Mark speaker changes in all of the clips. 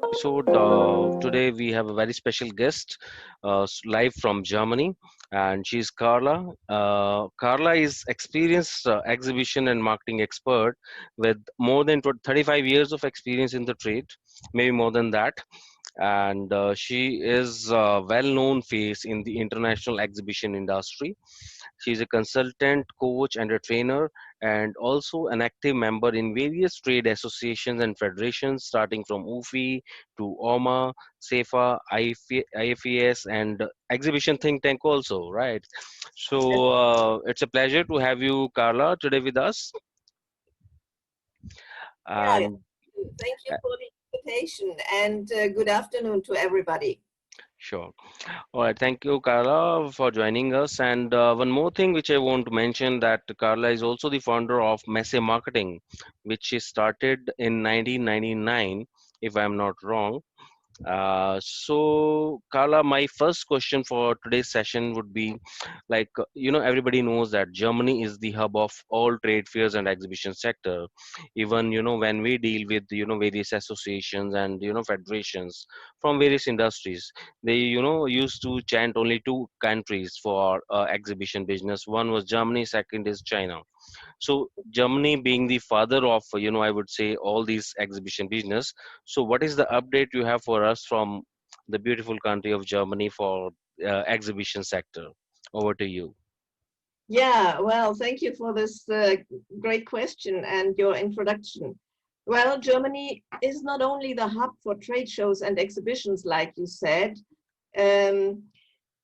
Speaker 1: Episode. Today we have a very special guest live from Germany, and she's Karla. Karla is experienced exhibition and marketing expert with more than 35 years of experience in the trade, maybe more than that. And she is a well-known face in the international exhibition industry. She's a consultant, coach, and a trainer, and also an active member in various trade associations and federations, starting from UFI to OMA, SEFA, IFES, and Exhibition Think Tank also, right? So it's a pleasure to have you, Carla, today with us.
Speaker 2: Yeah,
Speaker 1: And
Speaker 2: thank you for the invitation and good afternoon to everybody.
Speaker 1: sure. All right, thank you, Karla, for joining us. And one more thing which I want to mention that Karla is also the founder of Messe Marketing, which she started in 1999, if I'm not wrong. So, Carla, my first question for today's session would be like, everybody knows that Germany is the hub of all trade fairs and exhibition sector. Even, when we deal with, various associations and, federations from various industries, they, used to chant only two countries for exhibition business. One was Germany, second is China. So Germany being the father of, I would say all these exhibition business. So what is the update you have for us from the beautiful country of Germany for exhibition sector? Over to you.
Speaker 2: Yeah, well, thank you for this great question and your introduction. Well, Germany is not only the hub for trade shows and exhibitions, like you said. Um,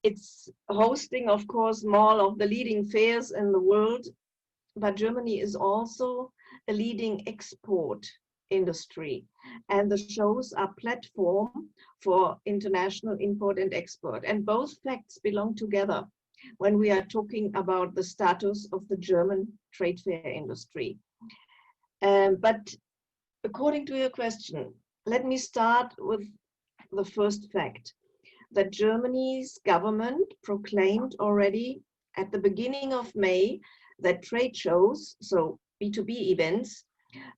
Speaker 2: it's hosting, of course, more of the leading fairs in the world, but Germany is also a leading export industry, and the shows are platform for international import and export, and both facts belong together when we are talking about the status of the German trade fair industry. But according to your question, let me start with the first fact that Germany's government proclaimed already at the beginning of May that trade shows, so B2B events,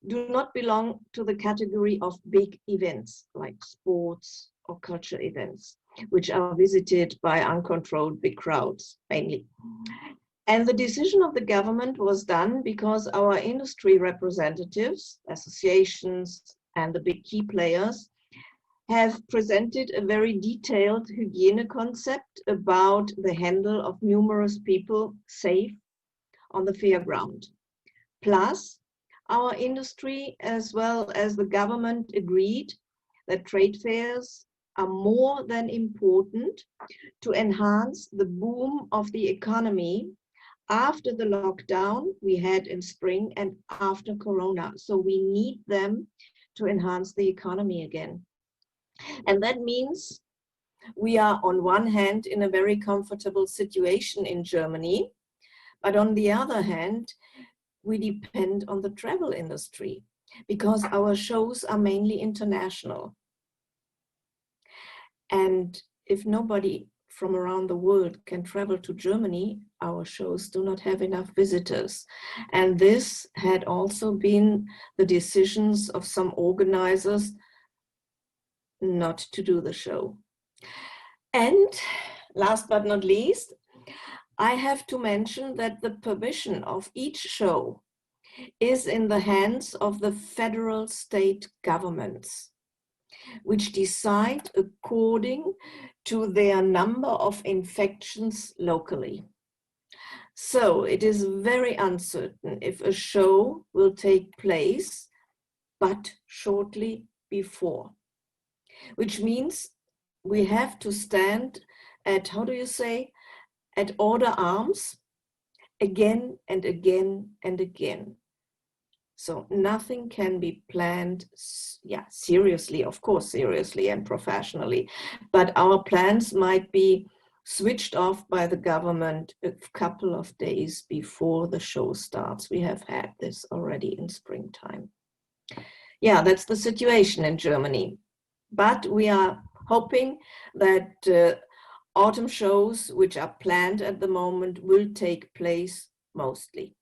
Speaker 2: do not belong to the category of big events like sports or culture events, which are visited by uncontrolled big crowds mainly. And the decision of the government was done because our industry representatives, associations, and the big key players have presented a very detailed hygiene concept about the handle of numerous people safe on the fair ground. Plus, our industry as well as the government agreed that trade fairs are more than important to enhance the boom of the economy after the lockdown we had in spring and after Corona. So we need them to enhance the economy again. And that means we are on one hand in a very comfortable situation in Germany, but on the other hand, we depend on the travel industry because our shows are mainly international. And if nobody from around the world can travel to Germany, our shows do not have enough visitors. And this had also been the decisions of some organizers not to do the show. And last but not least, I have to mention that the permission of each show is in the hands of the federal state governments, which decide according to their number of infections locally. So it is very uncertain if a show will take place, but shortly before, which means we have to stand at, how do you say, at order arms again and again and again. So nothing can be planned, seriously, of course, seriously and professionally, but our plans might be switched off by the government a couple of days before the show starts. We have had this already in springtime. Yeah, that's the situation in Germany. But we are hoping that autumn shows, which are planned at the moment, will take place mostly.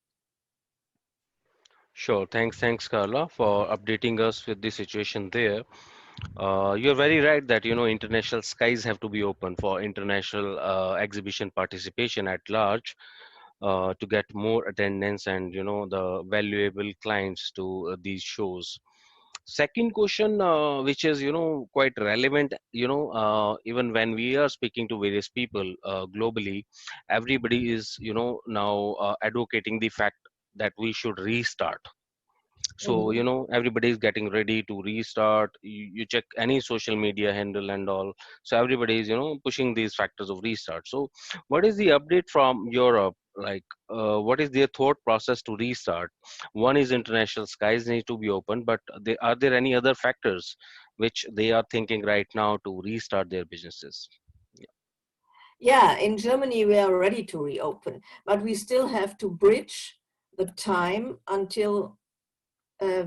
Speaker 1: Sure. Thanks, Carla, for updating us with the situation there. You're very right that international skies have to be open for international exhibition participation at large to get more attendance and the valuable clients to these shows. Second question, which is quite relevant, even when we are speaking to various people globally, everybody is now advocating the fact that we should restart. So
Speaker 2: Mhm.
Speaker 1: everybody is getting ready to restart. You check any social media handle and all, so everybody is pushing these factors of restart. So what is the update from Europe, like what is their thought process to restart? One is international skies need to be open, but are there any other factors which they are thinking right now to restart their businesses?
Speaker 2: Yeah, in Germany, we are ready to reopen, but we still have to bridge the time until uh,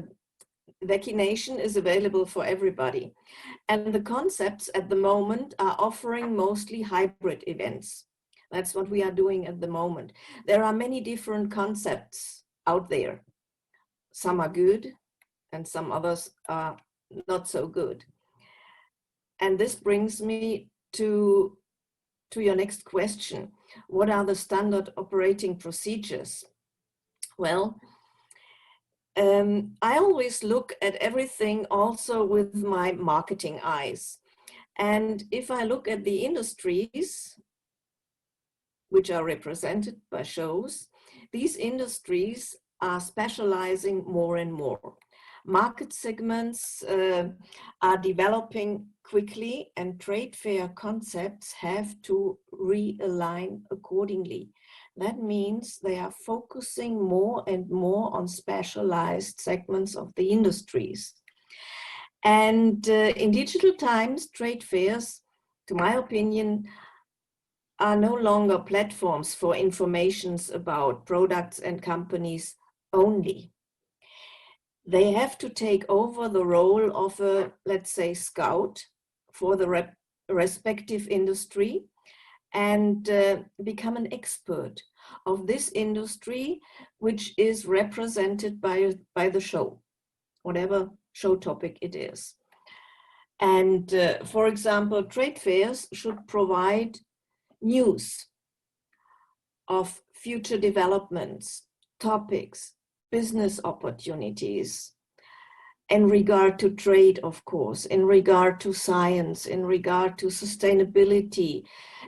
Speaker 2: vaccination is available for everybody. And the concepts at the moment are offering mostly hybrid events. That's what we are doing at the moment. There are many different concepts out there. Some are good and some others are not so good. And this brings me to your next question. What are the standard operating procedures? Well, I always look at everything also with my marketing eyes. And if I look at the industries which are represented by shows, these industries are specializing more and more. Market segments are developing quickly, and trade fair concepts have to realign accordingly. That means they are focusing more and more on specialized segments of the industries. And in digital times, trade fairs, to my opinion, are no longer platforms for informations about products and companies only. They have to take over the role of a, let's say, scout for the respective industry and become an expert of this industry, which is represented by the show, whatever show topic it is. And for example, trade fairs should provide news of future developments, topics, business opportunities, in regard to trade, of course, in regard to science, in regard to sustainability,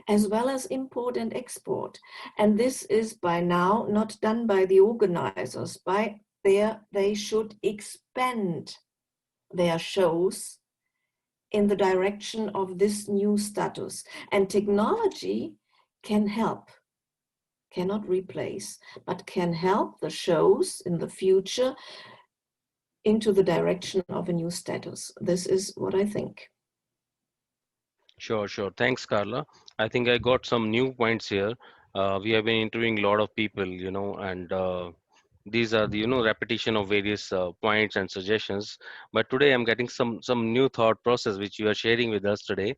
Speaker 2: as well as import and export. And this is by now not done by the organizers. They should expand their shows in the direction of this new status. And technology can help, cannot replace, but can help the shows in the future into the direction of a new status. This is what I think.
Speaker 1: Sure. Thanks, Carla. I think I got some new points here. We have been interviewing a lot of people, and these are the repetition of various points and suggestions. But today I'm getting some new thought process which you are sharing with us today.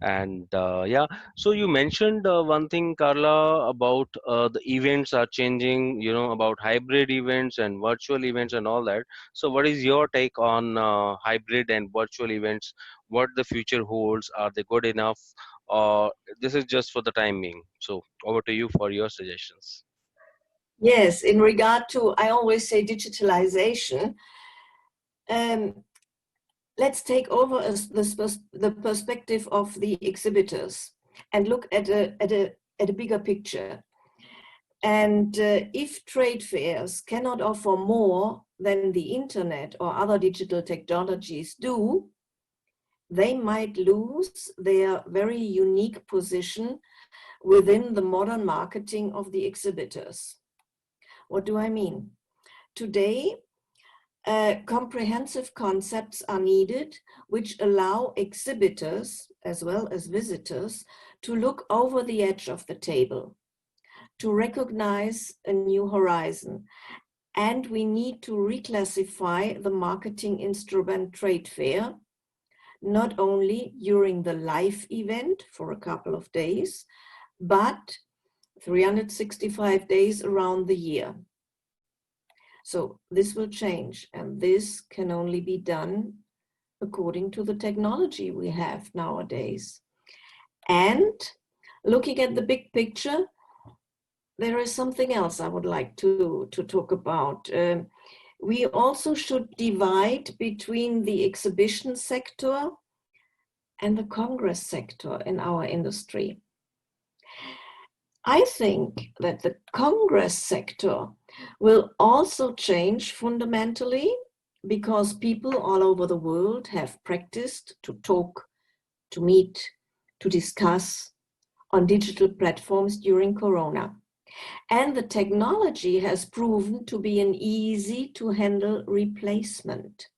Speaker 1: And yeah, so you mentioned one thing, Carla, about the events are changing, about hybrid events and virtual events and all that. So what is your take on hybrid and virtual events? What the future holds? Are they good enough, or this is just for the time being? So over to you for your suggestions.
Speaker 2: Yes, in regard to, I always say digitalization, um, let's take over the perspective of the exhibitors and look at a bigger picture. And if trade fairs cannot offer more than the internet or other digital technologies do, they might lose their very unique position within the modern marketing of the exhibitors. What do I mean? Today, comprehensive concepts are needed which allow exhibitors as well as visitors to look over the edge of the table, to recognize a new horizon. And we need to reclassify the marketing instrument trade fair, not only during the live event for a couple of days, but 365 days around the year. So this will change, and this can only be done according to the technology we have nowadays. And looking at the big picture, there is something else I would like to talk about. We also should divide between the exhibition sector and the congress sector in our industry. I think that the congress sector will also change fundamentally because people all over the world have practiced to talk, to meet, to discuss on digital platforms during Corona. And the technology has proven to be an easy to handle replacement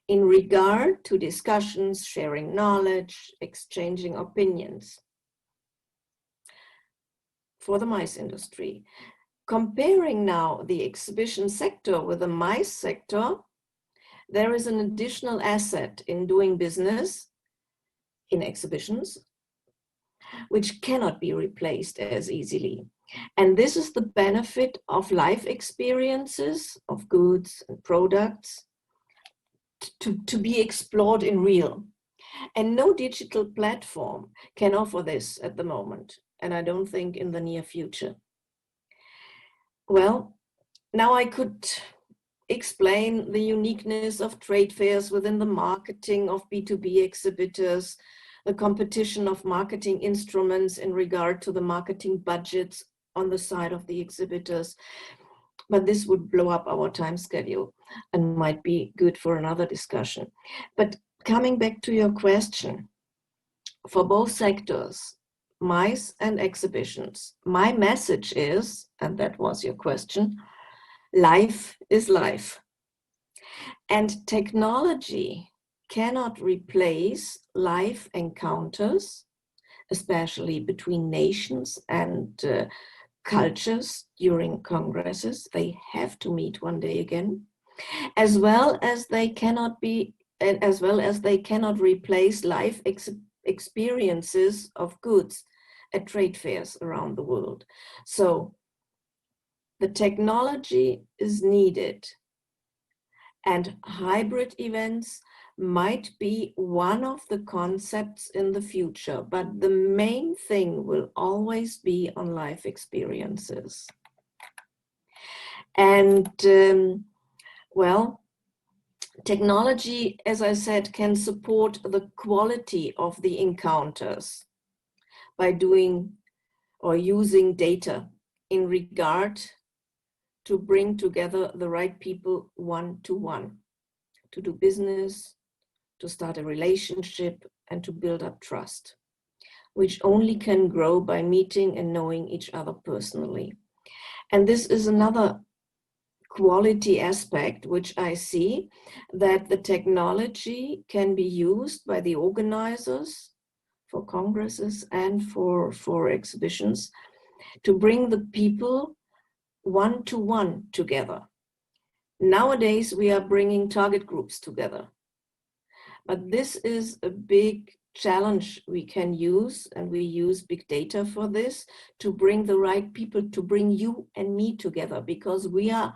Speaker 2: in regard to discussions, sharing knowledge, exchanging opinions. For the MICE industry, comparing now the exhibition sector with the MICE sector, there is an additional asset in doing business in exhibitions, which cannot be replaced as easily. And this is the benefit of life experiences of goods and products to be explored in real. And no digital platform can offer this at the moment, and I don't think in the near future. Well, now I could explain the uniqueness of trade fairs within the marketing of B2B exhibitors, the competition of marketing instruments in regard to the marketing budgets on the side of the exhibitors. But this would blow up our time schedule and might be good for another discussion. But coming back to your question, for both sectors, MICE and exhibitions, my message is, and that was your question, life is life. And technology cannot replace live encounters, especially between nations and cultures during congresses. They have to meet one day again, as well as they cannot replace live experiences of goods at trade fairs around the world. So the technology is needed, and hybrid events might be one of the concepts in the future, but the main thing will always be on life experiences. And well, technology, as I said, can support the quality of the encounters by doing or using data in regard to bring together the right people one-to-one, to do business, to start a relationship, and to build up trust, which only can grow by meeting and knowing each other personally. And this is another quality aspect which I see, that the technology can be used by the organizers for congresses and for exhibitions to bring the people one-to-one together. Nowadays, we are bringing target groups together. But this is a big challenge we can use, and we use big data for this, to bring the right people, to bring you and me together, because we are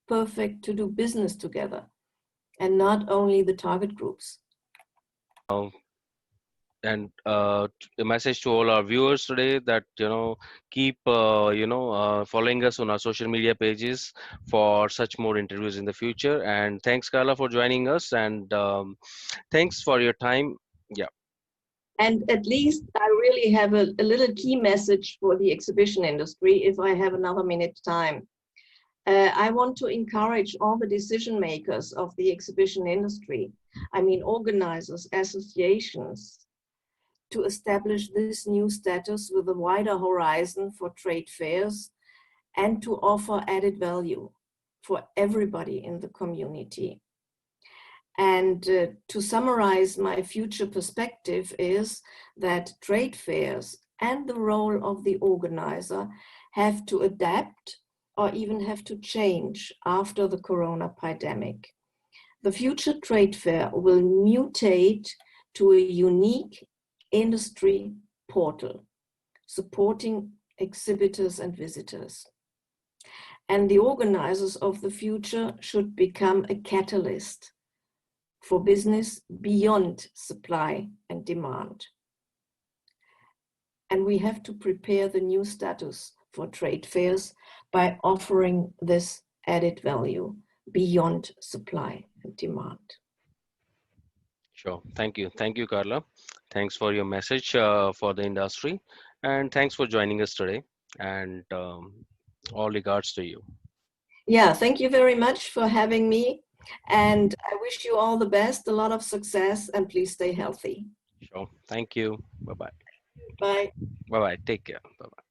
Speaker 2: perfect to do business together, and not only the target groups.
Speaker 1: Uh, and a message to all our viewers today that keep following us on our social media pages for such more interviews in the future. And thanks, Karla, for joining us, and thanks for your time. Yeah.
Speaker 2: And at least I really have a little key message for the exhibition industry, if I have another minute time. I want to encourage all the decision makers of the exhibition industry, I mean organizers, associations, to establish this new status with a wider horizon for trade fairs and to offer added value for everybody in the community. And to summarize, my future perspective is that trade fairs and the role of the organizer have to adapt or even have to change after the corona pandemic. The future trade fair will mutate to a unique industry portal, supporting exhibitors and visitors. And the organizers of the future should become a catalyst for business beyond supply and demand. And we have to prepare the new status for trade fairs by offering this added value beyond supply and demand.
Speaker 1: Sure. Thank you. Thank you, Carla. Thanks for your message for the industry. And thanks for joining us today. And all regards to you.
Speaker 2: Yeah, thank you very much for having me. And I wish you all the best, a lot of success, and please stay healthy.
Speaker 1: Sure. Thank you. Bye bye.
Speaker 2: Bye.
Speaker 1: Bye bye. Take care. Bye bye.